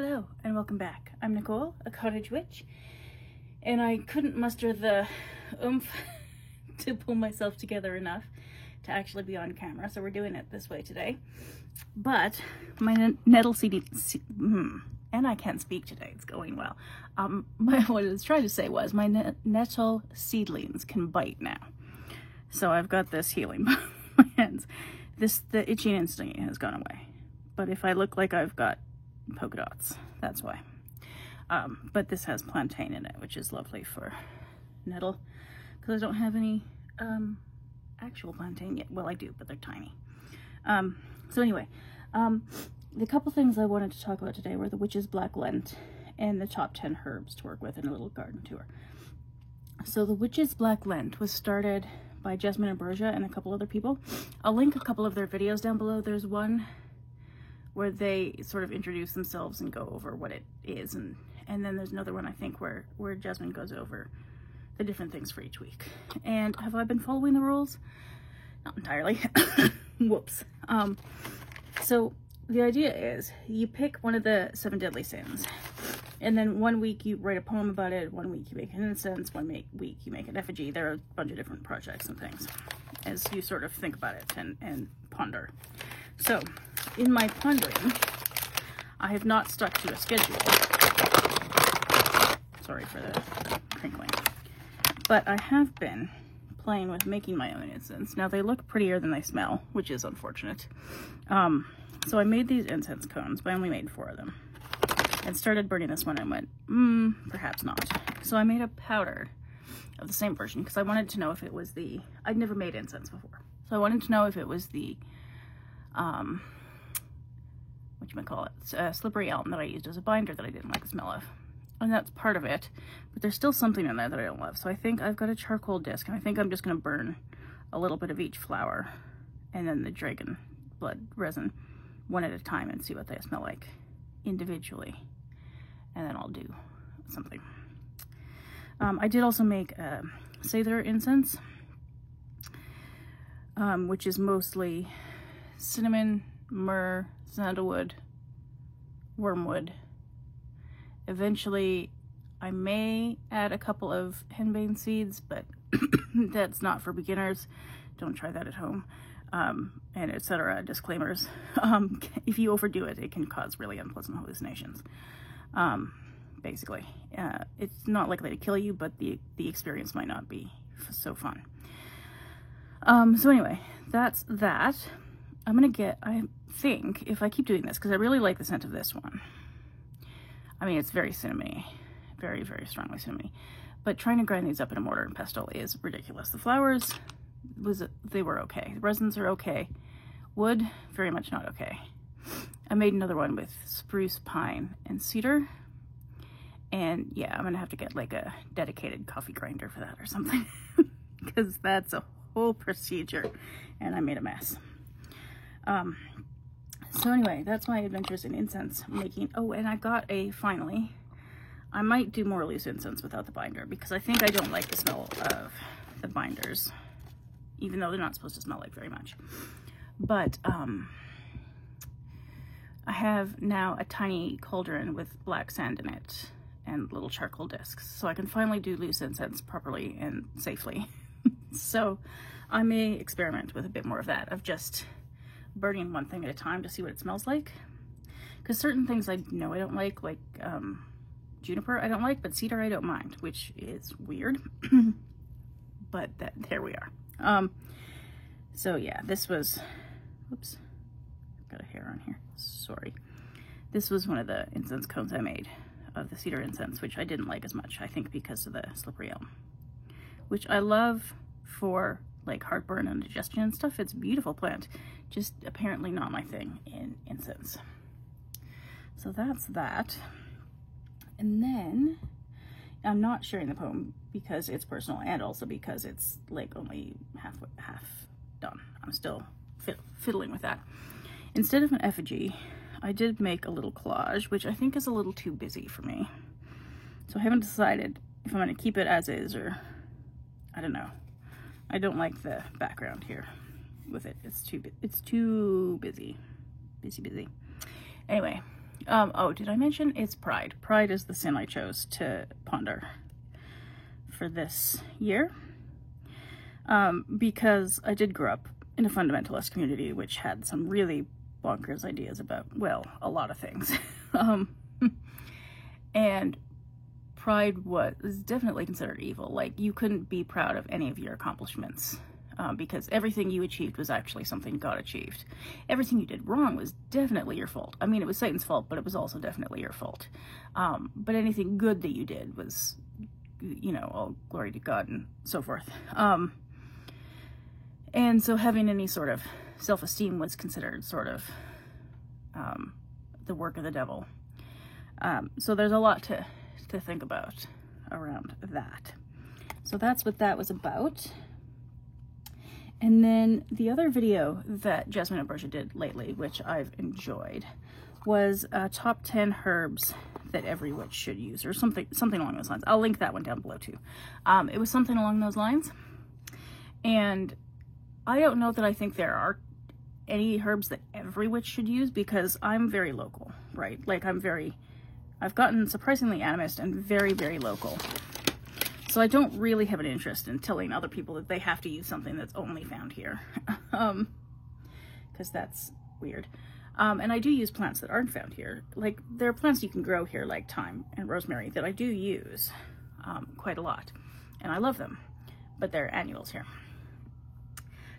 Hello and welcome back. I'm Nicole, a cottage witch, and I couldn't muster the oomph to pull myself together enough to actually be on camera, so we're doing it this way today. But my nettle seed, and I can't speak today, it's going well. What I was trying to say was my nettle seedlings can bite now. So I've got this healing by my hands. The itching and stinging has gone away. But if I look like I've got polka dots, that's why. But this has plantain in it, which is lovely for nettle, because I don't have any actual plantain yet. Well, I do, but they're tiny. So anyway, the couple things I wanted to talk about today were the Witch's Black Lent and the top 10 herbs to work with in a little garden tour. So the Witch's Black Lent was started by Jasmine Ambrosia and a couple other people. I'll link a couple of their videos down below. There's one where they sort of introduce themselves and go over what it is, and then there's another one I think where Jasmine goes over the different things for each week. And have I been following the rules? Not entirely. Whoops. So the idea is you pick one of the 7 deadly sins, and then one week you write a poem about it, one week you make an incense, one week you make an effigy. There are a bunch of different projects and things as you sort of think about it and ponder. So in my pondering, I have not stuck to a schedule. Sorry for the crinkling. But I have been playing with making my own incense. Now they look prettier than they smell, which is unfortunate. So I made these incense cones, but I only made 4 of them. And started burning this one and went, perhaps not. So I made a powder of the same version because I wanted to know if it was the, I'd never made incense before. So I wanted to know if it was the, slippery elm that I used as a binder that I didn't like the smell of. And that's part of it, but there's still something in there that I don't love. So I think I've got a charcoal disc, and I think I'm just going to burn a little bit of each flower and then the dragon blood resin one at a time and see what they smell like individually. And then I'll do something. I did also make a Sather incense, which is mostly cinnamon, myrrh, sandalwood, wormwood. Eventually, I may add a couple of henbane seeds, but that's not for beginners. Don't try that at home. And etc. Disclaimers. If you overdo it, it can cause really unpleasant hallucinations. Basically, it's not likely to kill you, but the experience might not be so fun. So anyway, that's that. I think, if I keep doing this, because I really like the scent of this one. I mean, it's very cinnamony, very, very strongly cinnamony. But trying to grind these up in a mortar and pestle is ridiculous. The flowers, they were okay. The resins are okay. Wood, very much not okay. I made another one with spruce, pine, and cedar. And yeah, I'm gonna have to get like a dedicated coffee grinder for that or something. Because that's a whole procedure. And I made a mess. So anyway, that's my adventures in incense making. Oh, and I got finally, I might do more loose incense without the binder because I think I don't like the smell of the binders, even though they're not supposed to smell like very much. But I have now a tiny cauldron with black sand in it and little charcoal discs, so I can finally do loose incense properly and safely. So I may experiment with a bit more of that, of just burning one thing at a time to see what it smells like. Because certain things I know I don't like juniper I don't like, but cedar I don't mind, which is weird. But there we are. So yeah, this was, oops, got a hair on here, sorry. This was one of the incense cones I made of the cedar incense, which I didn't like as much, I think because of the slippery elm, which I love for like heartburn and digestion and stuff. It's a beautiful plant, just apparently not my thing in incense. So that's that. And then I'm not sharing the poem because it's personal and also because it's like only half done. I'm still fiddling with that. Instead of an effigy, I did make a little collage, which I think is a little too busy for me. So I haven't decided if I'm going to keep it as is or I don't know. I don't like the background here with it. It's too busy. Busy. Anyway, Oh, did I mention it's Pride? Pride is the sin I chose to ponder for this year. Because I did grow up in a fundamentalist community, which had some really bonkers ideas about, well, a lot of things. And pride was definitely considered evil. Like, you couldn't be proud of any of your accomplishments, because everything you achieved was actually something God achieved. Everything you did wrong was definitely your fault. I mean, it was Satan's fault, but it was also definitely your fault. But anything good that you did was, you know, all glory to God and so forth. And so having any sort of self-esteem was considered sort of the work of the devil. So there's a lot to think about around that. So that's what that was about. And then the other video that Jasmine Ambrosia did lately, which I've enjoyed, was top 10 herbs that every witch should use, or something along those lines. I'll link that one down below too. It was something along those lines. And I don't know that I think there are any herbs that every witch should use, because I'm very local, right? Like, I've gotten surprisingly animist and very, very local. So I don't really have an interest in telling other people that they have to use something that's only found here. Because that's weird. And I do use plants that aren't found here. Like, there are plants you can grow here, like thyme and rosemary, that I do use quite a lot. And I love them, but they're annuals here.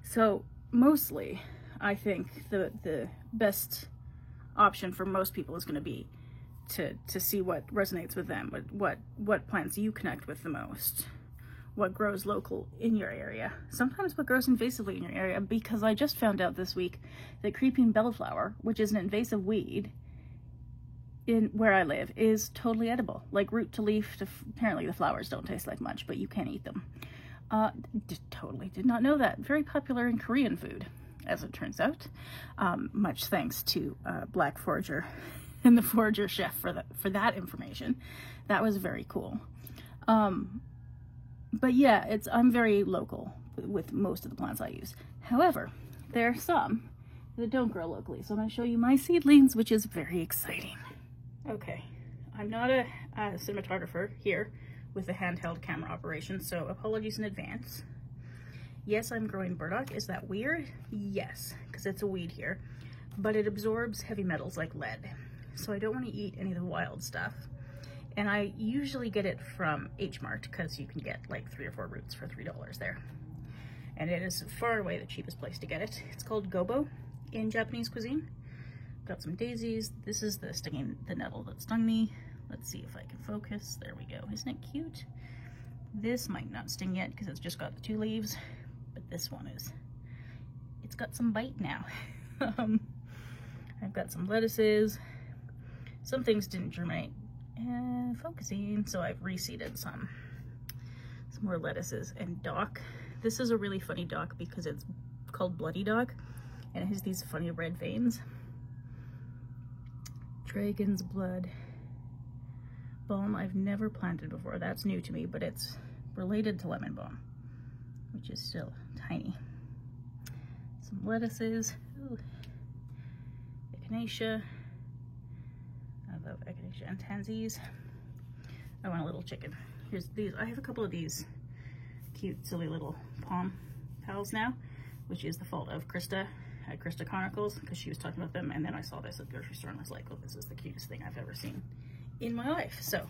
So mostly, I think the best option for most people is going to be to see what resonates with them, what plants you connect with the most, what grows local in your area, sometimes what grows invasively in your area, because I just found out this week that creeping bellflower, which is an invasive weed in where I live, is totally edible, like root to leaf. Apparently the flowers don't taste like much, but you can eat them. Totally did not know that. Very popular in Korean food, as it turns out. Much thanks to Black Forager and the Forager Chef for that information. That was very cool. But yeah, I'm very local with most of the plants I use. However, there are some that don't grow locally, so I'm going to show you my seedlings, which is very exciting. Okay, I'm not a cinematographer here with a handheld camera operation, so apologies in advance. Yes, I'm growing burdock. Is that weird? Yes, because it's a weed here, but it absorbs heavy metals like lead. So I don't want to eat any of the wild stuff. And I usually get it from H Mart, because you can get like 3 or 4 roots for $3 there. And it is far and away the cheapest place to get it. It's called gobo in Japanese cuisine. Got some daisies. This is the nettle that stung me. Let's see if I can focus. There we go. Isn't it cute? This might not sting yet because it's just got the 2 leaves, but this one it's got some bite now. I've got some lettuces. Some things didn't germinate. Focusing, so I've reseeded some more lettuces. And dock. This is a really funny dock because it's called bloody dock, and it has these funny red veins. Dragon's blood balm I've never planted before. That's new to me, but it's related to lemon balm, which is still tiny. Some lettuces. Ooh. Echinacea. I love echinacea and tansies. I want a little chicken. Here's these. I have a couple of these cute, silly little palm pals now, which is the fault of Krista at Krista Chronicles, because she was talking about them, and then I saw this at the grocery store and I was like, oh, this is the cutest thing I've ever seen in my life. So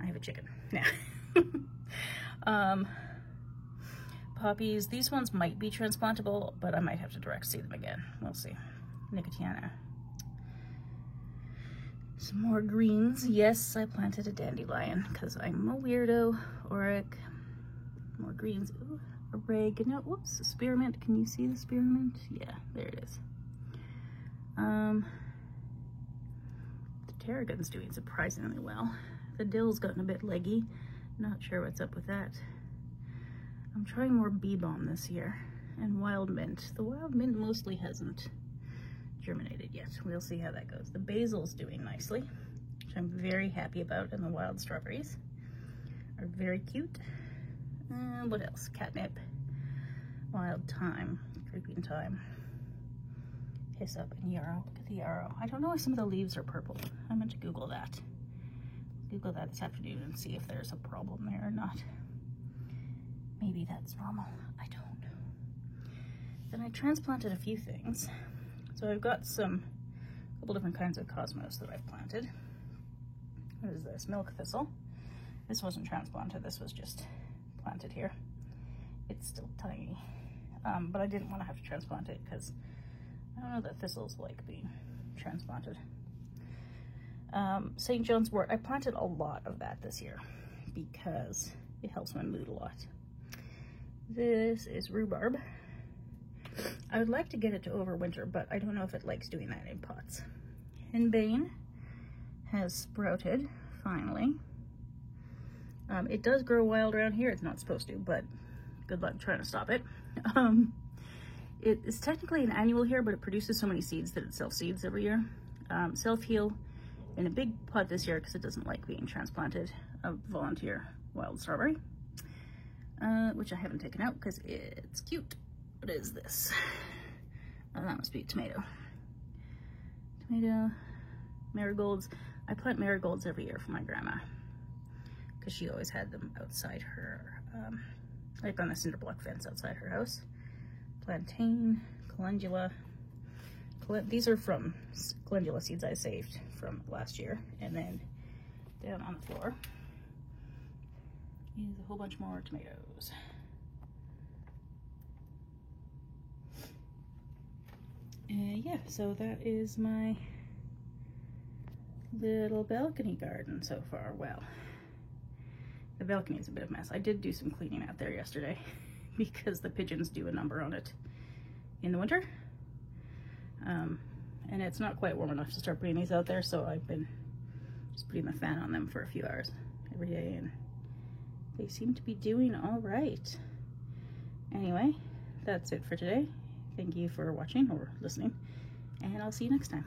I have a chicken now. Poppies. These ones might be transplantable, but I might have to direct seed them again. We'll see. Nicotiana. Some more greens. Yes, I planted a dandelion because I'm a weirdo. Auric. More greens. Ooh, oregano. Whoops, spearmint. Can you see the spearmint? Yeah, there it is. The tarragon's doing surprisingly well. The dill's gotten a bit leggy. Not sure what's up with that. I'm trying more bee balm this year. And wild mint. The wild mint mostly hasn't germinated yet. We'll see how that goes. The basil's doing nicely, which I'm very happy about, and the wild strawberries are very cute. What else? Catnip, wild thyme, creeping thyme, Hyssop and yarrow. Look at the yarrow. I don't know if some of the leaves are purple. I meant to Google that. Google that this afternoon and see if there's a problem there or not. Maybe that's normal. I don't know. Then I transplanted a few things. So I've got a couple different kinds of cosmos that I've planted. What is this? Milk thistle. This wasn't transplanted. This was just planted here. It's still tiny. But I didn't want to have to transplant it because I don't know that thistles like being transplanted. St. John's wort. I planted a lot of that this year because it helps my mood a lot. This is rhubarb. I would like to get it to overwinter, but I don't know if it likes doing that in pots. Henbane has sprouted, finally. It does grow wild around here. It's not supposed to, but good luck trying to stop it. It is technically an annual here, but it produces so many seeds that it self-seeds every year. Self-heal in a big pot this year because it doesn't like being transplanted. A volunteer wild strawberry, which I haven't taken out because it's cute. What is this? Oh, that must be a tomato. Tomato, marigolds. I plant marigolds every year for my grandma because she always had them outside her, like on the cinder block fence outside her house. Plantain, calendula. These are from calendula seeds I saved from last year. And then down on the floor is a whole bunch more tomatoes. Yeah, so that is my little balcony garden so far. Well, the balcony is a bit of a mess. I did do some cleaning out there yesterday because the pigeons do a number on it in the winter. And it's not quite warm enough to start putting these out there, so I've been just putting the fan on them for a few hours every day, and they seem to be doing all right. Anyway, that's it for today. Thank you for watching or listening, and I'll see you next time.